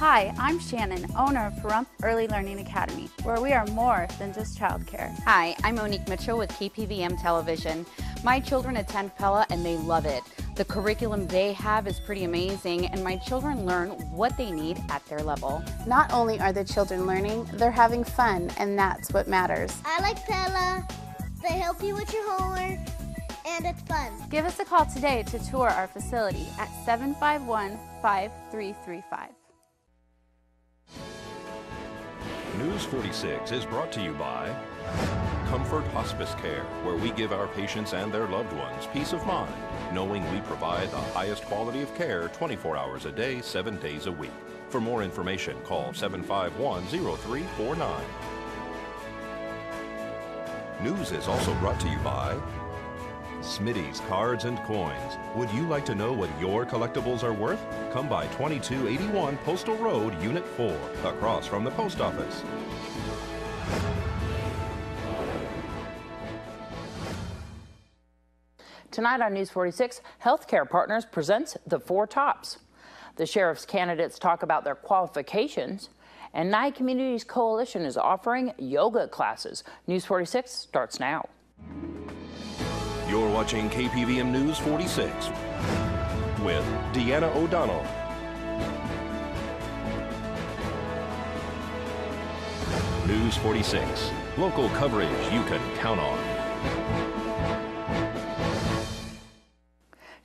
Hi, I'm Shannon, owner of Pahrump Early Learning Academy, where we are more than just childcare. Hi, I'm Monique Mitchell with KPVM Television. My children attend Pella and they love it. The curriculum they have is pretty amazing, and my children learn what they need at their level. Not only are the children learning, they're having fun, and that's what matters. I like Pella. They help you with your homework, and it's fun. Give us a call today to tour our facility at 751-5335. News 46 is brought to you by Comfort Hospice Care, where we give our patients and their loved ones peace of mind, knowing we provide the highest quality of care 24 hours a day, 7 days a week. For more information, call 751-0349. News is also brought to you by Smitty's Cards and Coins. Would you like to know what your collectibles are worth? Come by 2281 Postal Road, Unit 4, across from the post office. Tonight on News 46, Healthcare Partners presents the Four Tops. The sheriff's candidates talk about their qualifications, and Nye Communities Coalition is offering yoga classes. News 46 starts now. You're watching KPVM News 46 with Deanna O'Donnell. News 46, local coverage you can count on.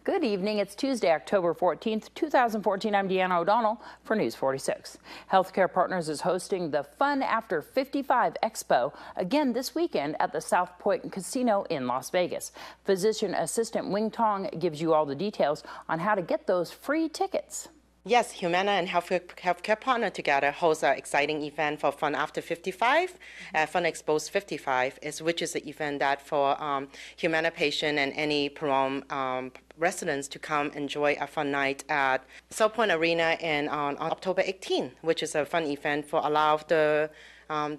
Good evening. It's Tuesday, October 14th, 2014. I'm Deanna O'Donnell for News 46. Healthcare Partners is hosting the Fun After 55 Expo again this weekend at the South Point Casino in Las Vegas. Physician assistant Wing Tong gives you all the details on how to get those free tickets. Yes, Humana and Healthcare Partner together host an exciting event for Fun After 55, Fun Expos 55, which is an event that for Humana patient and any Pahrump residents to come enjoy a fun night at South Point Arena on October 18, which is a fun event for allow the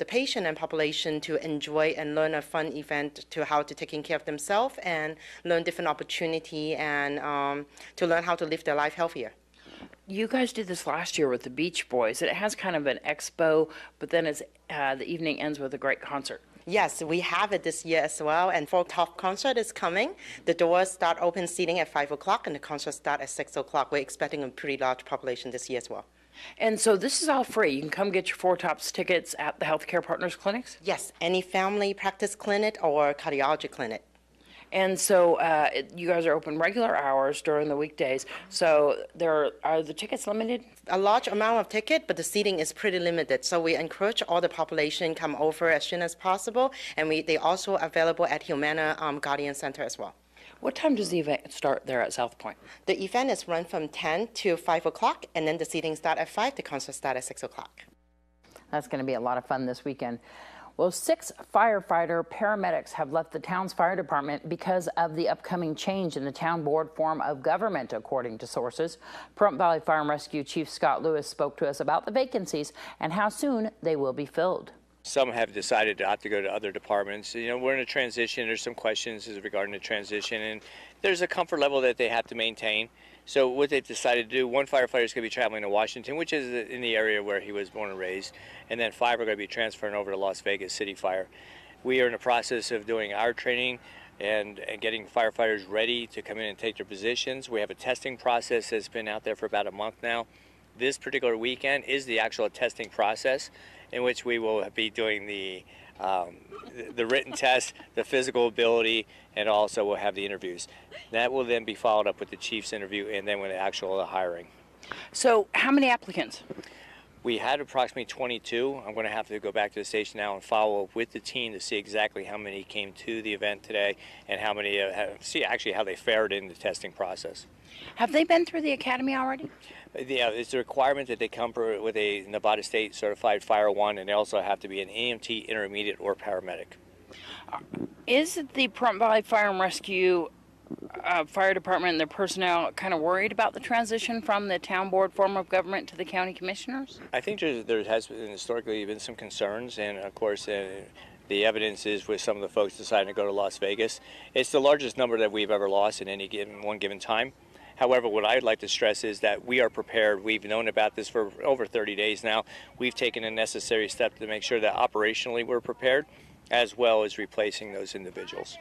patient and population to enjoy and learn a fun event to how to taking care of themselves and learn different opportunity and to learn how to live their life healthier. You guys did this last year with the Beach Boys. It has kind of an expo, but then the evening ends with a great concert. Yes, we have it this year as well, and Four Top concert is coming. The doors start open seating at 5 o'clock, and the concert start at 6 o'clock. We're expecting a pretty large population this year as well. And so this is all free. You can come get your Four Tops tickets at the Healthcare Partners clinics? Yes, any family practice clinic or cardiology clinic. And so you guys are open regular hours during the weekdays. So are the tickets limited? A large amount of ticket, but the seating is pretty limited. So we encourage all the population come over as soon as possible. And they also available at Humana Guardian Center as well. What time does the event start there at South Point? The event is run from 10 to 5 o'clock, and then the seating start at 5. The concert start at 6 o'clock. That's going to be a lot of fun this weekend. Well, 6 firefighter paramedics have left the town's fire department because of the upcoming change in the town board form of government, according to sources. Pahrump Valley Fire and Rescue Chief Scott Lewis spoke to us about the vacancies and how soon they will be filled. Some have decided not to go to other departments. You know, we're in a transition. There's some questions regarding the transition, and there's a comfort level that they have to maintain. So what they've decided to do, one firefighter is going to be traveling to Washington, which is in the area where he was born and raised, and then 5 are going to be transferring over to Las Vegas City Fire. We are in the process of doing our training and getting firefighters ready to come in and take their positions. We have a testing process that's been out there for about a month now. This particular weekend is the actual testing process in which we will be doing the written test, the physical ability, and also we'll have the interviews. That will then be followed up with the chief's interview and then with the actual hiring. So how many applicants? We had approximately 22. I'm going to have to go back to the station now and follow up with the team to see exactly how many came to the event today and how many see actually how they fared in the testing process. Have they been through the academy already? Yeah, it's a requirement that they come with a Nevada State Certified Fire 1, and they also have to be an EMT, intermediate, or paramedic. Is the Pahrump Valley Fire and Rescue Fire Department and their personnel kind of worried about the transition from the town board form of government to the county commissioners? I think there has been historically been some concerns, and of course the evidence is with some of the folks deciding to go to Las Vegas. It's the largest number that we've ever lost in any one given time. However, what I'd like to stress is that we are prepared. We've known about this for over 30 days now. We've taken a necessary step to make sure that operationally we're prepared, as well as replacing those individuals.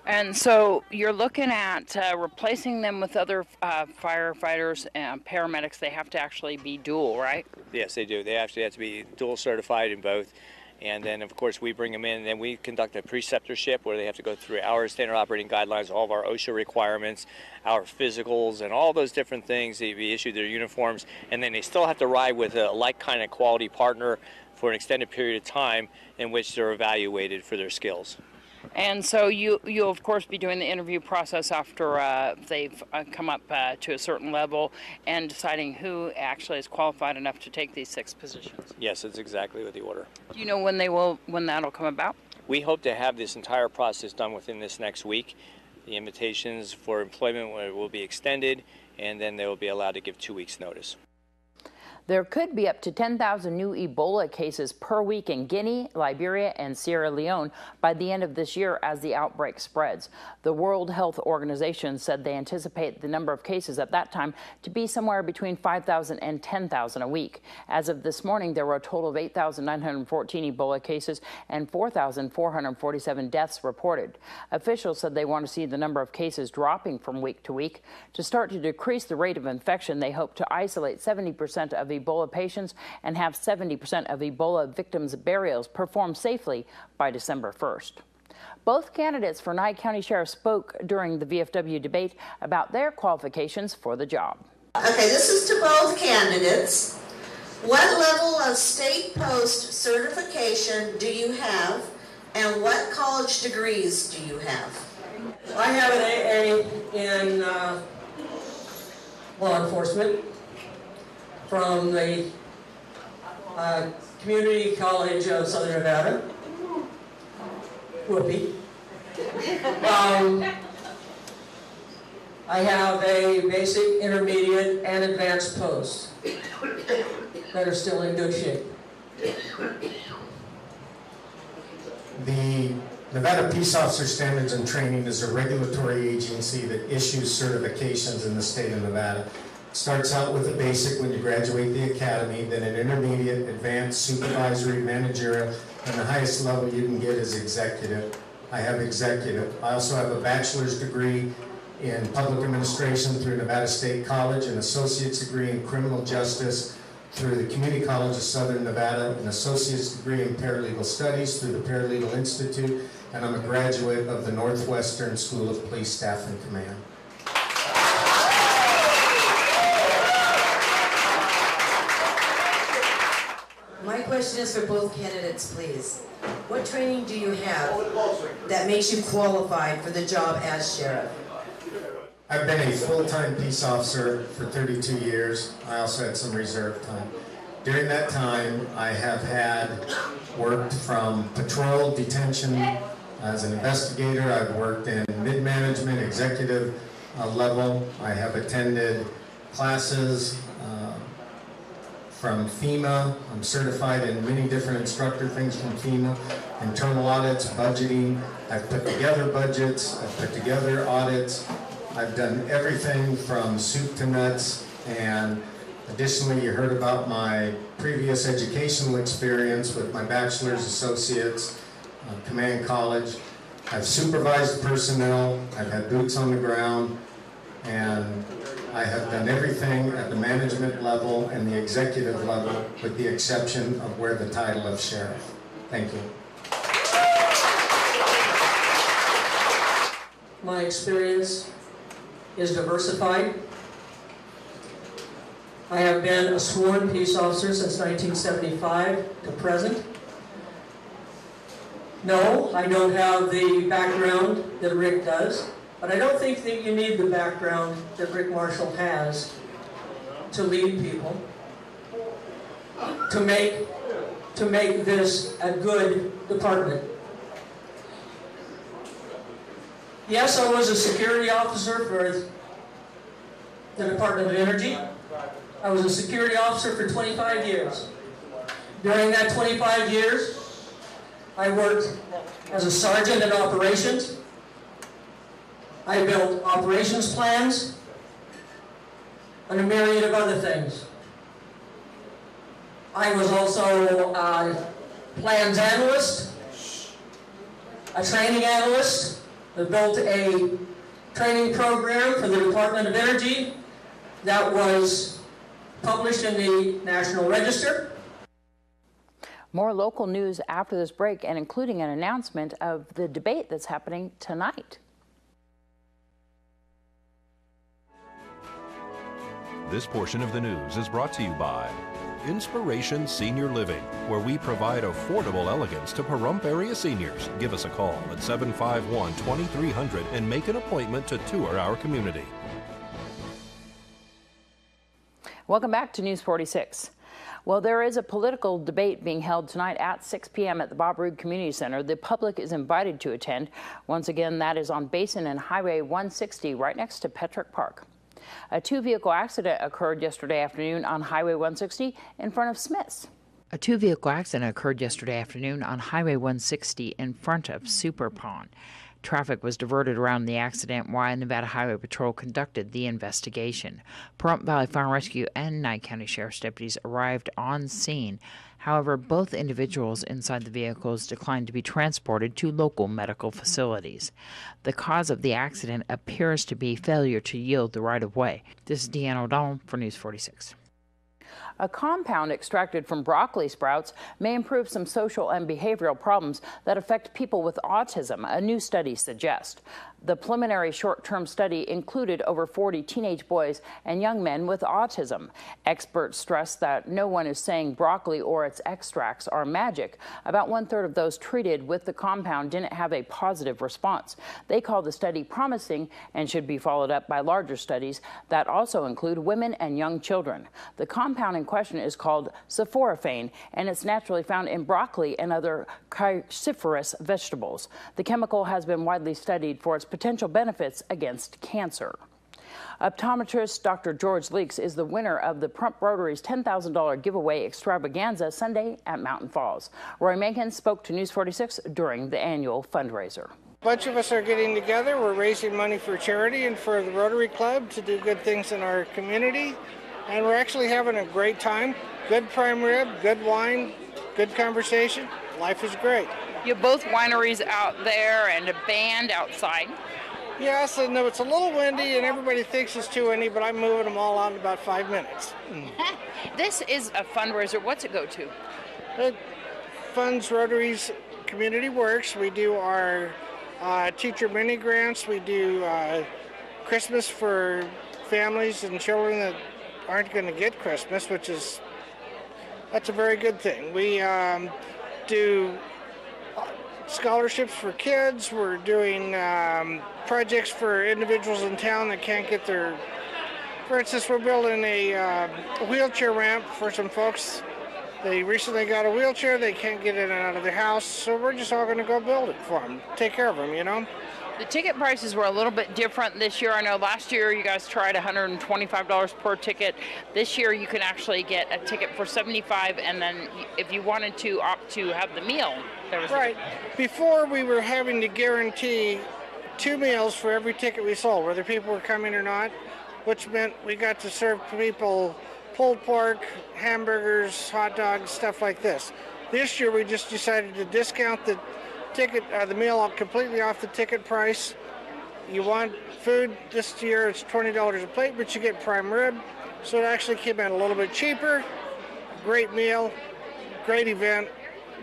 And so you're looking at replacing them with other firefighters and paramedics. They have to actually be dual, right? Yes, they do. They actually have to be dual certified in both. And then, of course, we bring them in and then we conduct a preceptorship where they have to go through our standard operating guidelines, all of our OSHA requirements, our physicals, and all those different things. They issue their uniforms, and then they still have to ride with a like kind of quality partner for an extended period of time in which they're evaluated for their skills. And so you'll of course be doing the interview process after they've come up to a certain level and deciding who actually is qualified enough to take these 6 positions. Yes, that's exactly what the order. Do you know when that'll come about? We hope to have this entire process done within this next week. The invitations for employment will be extended, and then they will be allowed to give 2 weeks' notice. There could be up to 10,000 new Ebola cases per week in Guinea, Liberia, and Sierra Leone by the end of this year as the outbreak spreads. The World Health Organization said they anticipate the number of cases at that time to be somewhere between 5,000 and 10,000 a week. As of this morning, there were a total of 8,914 Ebola cases and 4,447 deaths reported. Officials said they want to see the number of cases dropping from week to week. To start to decrease the rate of infection, they hope to isolate 70% of Ebola patients and have 70% of Ebola victims' burials performed safely by December 1st. Both candidates for Nye County Sheriff spoke during the VFW debate about their qualifications for the job. Okay, this is to both candidates. What level of state post certification do you have, and what college degrees do you have? I have an AA in law enforcement from the Community College of Southern Nevada. Whoopee. I have a basic, intermediate, and advanced post that are still in good shape. The Nevada Peace Officer Standards and Training is a regulatory agency that issues certifications in the state of Nevada. It starts out with a basic when you graduate the academy, then an intermediate, advanced, supervisory, managerial, and the highest level you can get is executive. I have executive. I also have a bachelor's degree in public administration through Nevada State College, an associate's degree in criminal justice through the Community College of Southern Nevada, an associate's degree in paralegal studies through the Paralegal Institute, and I'm a graduate of the Northwestern School of Police Staff and Command. My question is for both candidates, please. What training do you have that makes you qualified for the job as sheriff? I've been a full-time peace officer for 32 years. I also had some reserve time. During that time, I have worked from patrol, detention, as an investigator. I've worked in mid-management, executive level. I have attended classes from FEMA. I'm certified in many different instructor things from FEMA, internal audits, budgeting. I've put together budgets, I've put together audits. I've done everything from soup to nuts, and additionally you heard about my previous educational experience with my bachelor's, associates, command college. I've supervised personnel, I've had boots on the ground, and I have done everything at the management level and the executive level with the exception of where the title of sheriff. Thank you. My experience is diversified. I have been a sworn peace officer since 1975 to present. No, I don't have the background that Rick does, but I don't think that you need the background that Rick Marshall has to lead people, to make this a good department. Yes, I was a security officer for the Department of Energy. I was a security officer for 25 years. During that 25 years, I worked as a sergeant in operations. I built operations plans. and a myriad of other things. I was also a plans analyst, a training analyst. I built a training program for the Department of Energy that was published in the National Register. More local news after this break, and including an announcement of the debate that's happening tonight. This portion of the news is brought to you by Inspiration Senior Living, where we provide affordable elegance to Pahrump area seniors. Give us a call at 751-2300 and make an appointment to tour our community. Welcome back to News 46. Well, there is a political debate being held tonight at 6 p.m. at the Bob Roode Community Center. The public is invited to attend. Once again, that is on Basin and Highway 160, right next to Petrick Park. A two-vehicle accident occurred yesterday afternoon on Highway 160 in front of Smith's. A two-vehicle accident occurred yesterday afternoon on Highway 160 in front of Super Pond. Traffic was diverted around the accident while Nevada Highway Patrol conducted the investigation. Pahrump Valley Fire and Rescue and Nye County Sheriff's deputies arrived on scene. However, both individuals inside the vehicles declined to be transported to local medical facilities. The cause of the accident appears to be failure to yield the right-of-way. This is Deanna O'Donnell for News 46. A compound extracted from broccoli sprouts may improve some social and behavioral problems that affect people with autism, a new study suggests. The preliminary short-term study included over 40 teenage boys and young men with autism. Experts stress that no one is saying broccoli or its extracts are magic. About one-third of those treated with the compound didn't have a positive response. They call the study promising and should be followed up by larger studies that also include women and young children. The compound in question is called sulforaphane, and it's naturally found in broccoli and other cruciferous vegetables. The chemical has been widely studied for its potential benefits against cancer. Optometrist Dr. George Leaks is the winner of the Pahrump Rotary's $10,000 giveaway extravaganza Sunday at Mountain Falls. Roy Mencken spoke to News 46 during the annual fundraiser. A bunch of us are getting together. We're raising money for charity and for the Rotary Club to do good things in our community. And we're actually having a great time. Good prime rib, good wine, good conversation. Life is great. You have both wineries out there and a band outside. Yes, and it's a little windy and everybody thinks it's too windy, but I'm moving them all out in about 5 minutes. This is a fundraiser. What's it go to? It funds Rotary's Community Works. We do our teacher mini grants. We do Christmas for families and children that aren't going to get Christmas, that's a very good thing. We do scholarships for kids. We're doing projects for individuals in town that can't get their, for instance, we're building a wheelchair ramp for some folks. They recently got a wheelchair, they can't get in and out of their house, so we're just all going to go build it for them, take care of them, you know. The ticket prices were a little bit different this year. I know last year you guys tried $125 per ticket. This year you can actually get a ticket for $75, and then if you wanted to opt to have the meal, there was right. Before we were having to guarantee 2 meals for every ticket we sold, whether people were coming or not, which meant we got to serve people pulled pork, hamburgers, hot dogs, stuff like this. This year we just decided to discount the ticket, the meal completely off the ticket price. You want food this year, it's $20 a plate, but you get prime rib, so it actually came out a little bit cheaper. Great meal, great event.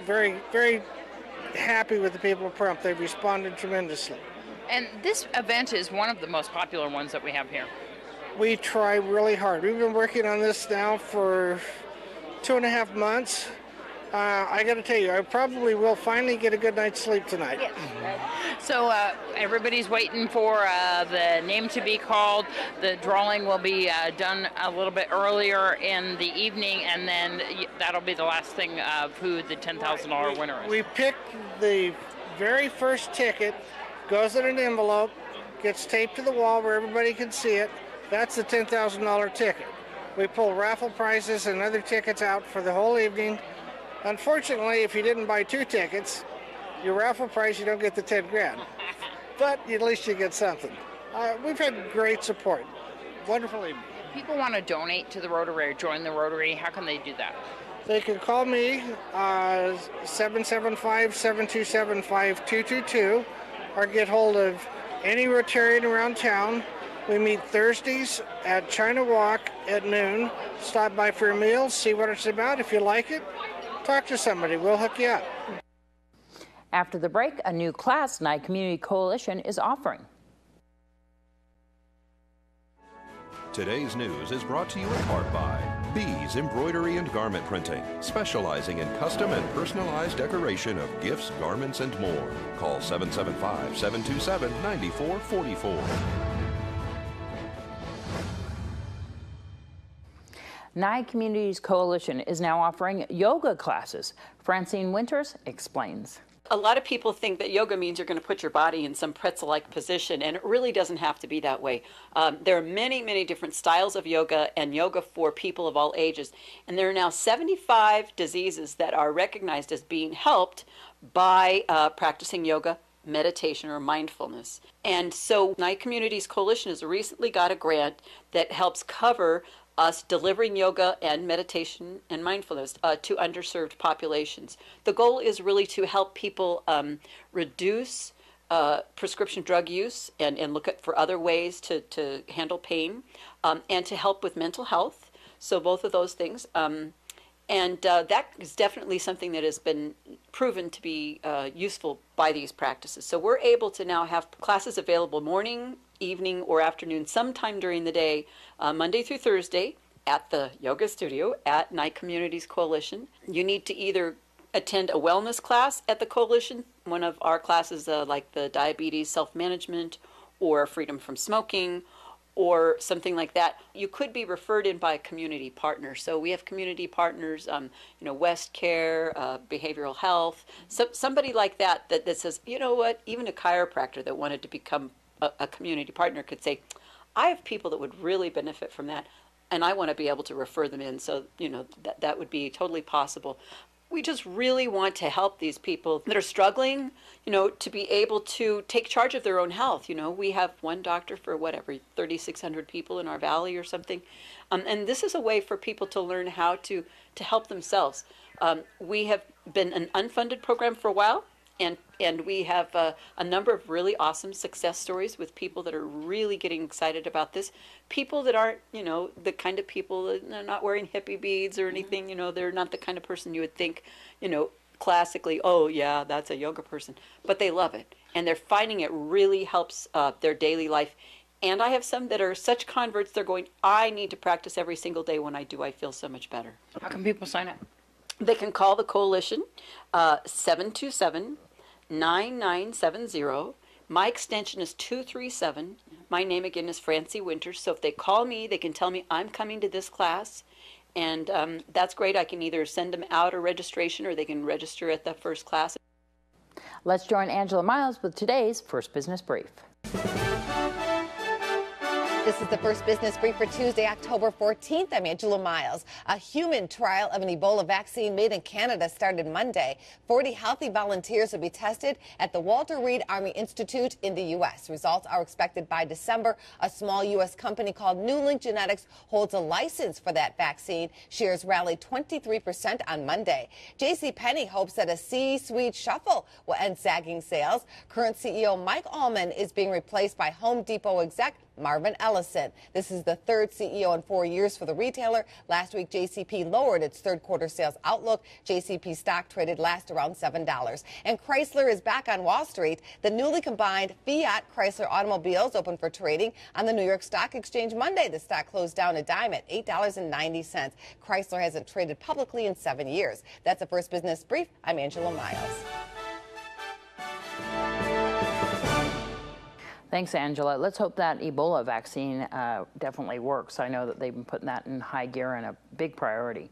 Very, very happy with the people of Pahrump. They've responded tremendously. And this event is one of the most popular ones that we have here. We try really hard. We've been working on this now for 2.5 months. I got to tell you, I probably will finally get a good night's sleep tonight. Yes. So everybody's waiting for the name to be called. The drawing will be done a little bit earlier in the evening, and then that'll be the last thing of who the $10,000 winner is. We pick the very first ticket, goes in an envelope, gets taped to the wall where everybody can see it. That's the $10,000 ticket. We pull raffle prizes and other tickets out for the whole evening. Unfortunately, if you didn't buy 2 tickets, your raffle prize, you don't get the 10 grand. But at least you get something. We've had great support. Wonderful evening. people want to donate to the Rotary or join the Rotary, how can they do that? They can call me 775-727-5222 or get hold of any Rotarian around town. We meet Thursdays at China Walk at noon. Stop by for a meal, see what it's about. If you like it, talk to somebody. We'll hook you up. After the break, a new class Nye Community Coalition is offering. Today's news is brought to you in part by Bees Embroidery and Garment Printing, specializing in custom and personalized decoration of gifts, garments, and more. Call 775-727-9444. Nye Communities Coalition is now offering yoga classes. Francine Winters explains. A lot of people think that yoga means you're going to put your body in some pretzel-like position, and it really doesn't have to be that way. There are many, many different styles of yoga and yoga for people of all ages. And there are now 75 diseases that are recognized as being helped by practicing yoga, meditation, or mindfulness. And so Nye Communities Coalition has recently got a grant that helps cover us delivering yoga and meditation and mindfulness to underserved populations. The goal is really to help people reduce prescription drug use and look for other ways to handle pain and to help with mental health. So both of those things. And that is definitely something that has been proven to be useful by these practices. So we're able to now have classes available morning, evening, or afternoon, sometime during the day, Monday through Thursday, at the yoga studio at Nye Communities Coalition. You need to either attend a wellness class at the coalition, one of our classes like the diabetes self-management or freedom from smoking, or something like that. You could be referred in by a community partner. So we have community partners, West Care, behavioral health, somebody like that says, you know what, even a chiropractor that wanted to become a community partner could say, I have people that would really benefit from that, and I want to be able to refer them in. So, that would be totally possible. We just really want to help these people that are struggling, to be able to take charge of their own health. We have one doctor for every 3,600 people in our valley or something. And this is a way for people to learn how to help themselves. We have been an unfunded program for a while, and we have a number of really awesome success stories with people that are really getting excited about this. People that aren't, the kind of people that are not wearing hippie beads or anything, they're not the kind of person you would think, classically, oh yeah, that's a yoga person. But they love it, and they're finding it really helps their daily life. And I have some that are such converts, they're going, I need to practice every single day. When I do, I feel so much better. How can people sign up? They can call the coalition, 727-9970. My extension is 237. My name again is Francie Winters. So if they call me, they can tell me I'm coming to this class. And that's great. I can either send them out a registration or they can register at the first class. Let's join Angela Miles with today's First Business Brief. This is the First Business Brief for Tuesday, October 14th. I'm Angela Miles. A human trial of an Ebola vaccine made in Canada started Monday. 40 healthy volunteers will be tested at the Walter Reed Army Institute in the U.S. Results are expected by December. A small U.S. company called Newlink Genetics holds a license for that vaccine. Shares rallied 23% on Monday. JCPenney hopes that a C-suite shuffle will end sagging sales. Current CEO Mike Allman is being replaced by Home Depot exec Marvin Ellison. This is the third CEO in 4 years for the retailer. Last week, JCP lowered its third quarter sales outlook. JCP stock traded last around $7. And Chrysler is back on Wall Street. The newly combined Fiat Chrysler automobiles opened for trading on the New York Stock Exchange Monday. The stock closed down a dime at $8.90. Chrysler hasn't traded publicly in 7 years. That's the First Business Brief. I'm Angela Miles. Thanks, Angela. Let's hope that Ebola vaccine definitely works. I know that they've been putting that in high gear and a big priority.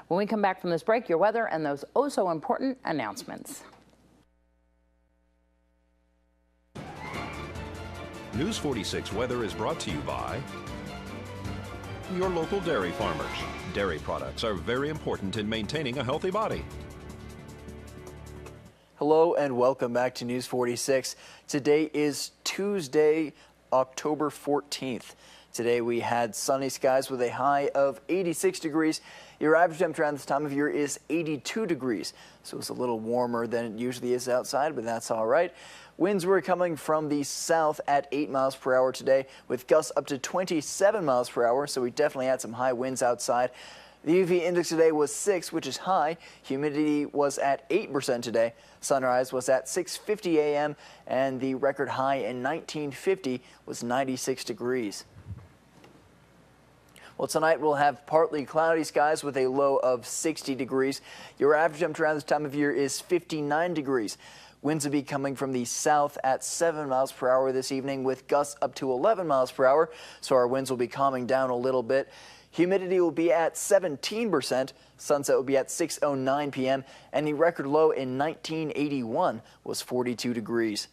When we come back from this break, your weather and those oh-so-important announcements. News 46 weather is brought to you by your local dairy farmers. Dairy products are very important in maintaining a healthy body. Hello and welcome back to News 46. Today is Tuesday, October 14th. Today we had sunny skies with a high of 86 degrees. Your average temperature at this time of year is 82 degrees, so it's a little warmer than it usually is outside, but that's all right. Winds were coming from the south at 8 miles per hour today, with gusts up to 27 miles per hour, so we definitely had some high winds outside. The UV index today was 6, which is high. Humidity was at 8% today. Sunrise was at 6:50 a.m., and the record high in 1950 was 96 degrees. Well, tonight we'll have partly cloudy skies with a low of 60 degrees. Your average temperature around this time of year is 59 degrees. Winds will be coming from the south at 7 miles per hour this evening, with gusts up to 11 miles per hour, so our winds will be calming down a little bit. Humidity will be at 17%. Sunset will be at 6:09 p.m. and the record low in 1981 was 42 degrees.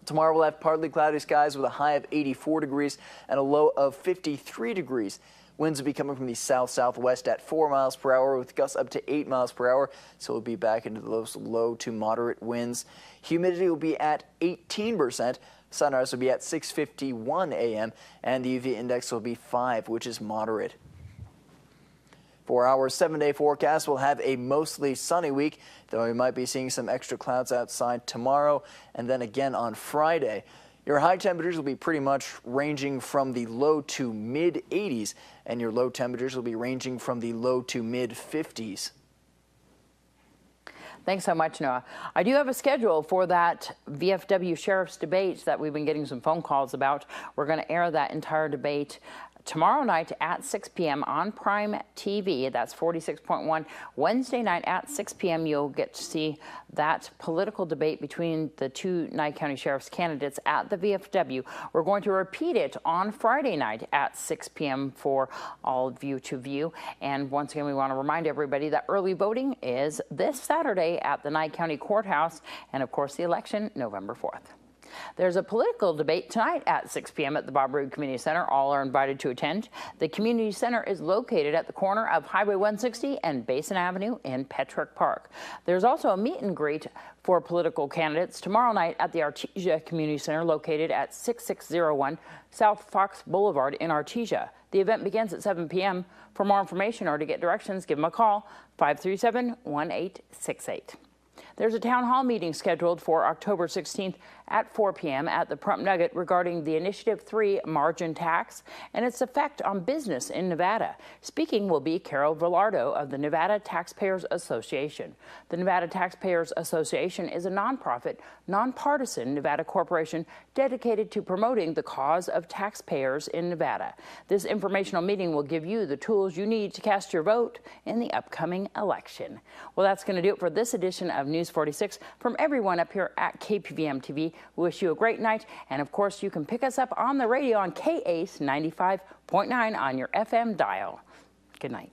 Tomorrow we'll have partly cloudy skies with a high of 84 degrees and a low of 53 degrees. Winds will be coming from the south-southwest at 4 miles per hour with gusts up to 8 miles per hour, so we'll be back into those low to moderate winds. Humidity will be at 18%. Sunrise will be at 6:51 a.m. and the UV index will be 5, which is moderate. For our 7-day forecast, we'll have a mostly sunny week, though we might be seeing some extra clouds outside tomorrow and then again on Friday. Your high temperatures will be pretty much ranging from the low to mid 80s, and your low temperatures will be ranging from the low to mid 50s. Thanks so much, Noah. I do have a schedule for that VFW Sheriff's debate that we've been getting some phone calls about. We're going to air that entire debate tomorrow night at 6 p.m. on Prime TV. That's 46.1. Wednesday night at 6 p.m. you'll get to see that political debate between the two Nye County Sheriff's candidates at the VFW. We're going to repeat it on Friday night at 6 p.m. for all of you to view. And once again, we want to remind everybody that early voting is this Saturday at the Nye County Courthouse, and of course the election November 4th. There's a political debate tonight at 6 p.m. at the Bob Roode Community Center. All are invited to attend. The Community Center is located at the corner of Highway 160 and Basin Avenue in Petrick Park. There's also a meet and greet for political candidates tomorrow night at the Artesia Community Center located at 6601 South Fox Boulevard in Artesia. The event begins at 7 p.m. For more information or to get directions, give them a call, 537-1868. There's a town hall meeting scheduled for October 16th at 4 p.m. at the Prump Nugget regarding the Initiative 3 margin tax and its effect on business in Nevada. Speaking will be Carol Villardo of the Nevada Taxpayers Association. The Nevada Taxpayers Association is a nonprofit, nonpartisan Nevada corporation dedicated to promoting the cause of taxpayers in Nevada. This informational meeting will give you the tools you need to cast your vote in the upcoming election. Well, that's going to do it for this edition of News 46. From everyone up here at KPVM-TV, we wish you a great night. And of course, you can pick us up on the radio on KACE 95.9 on your FM dial. Good night.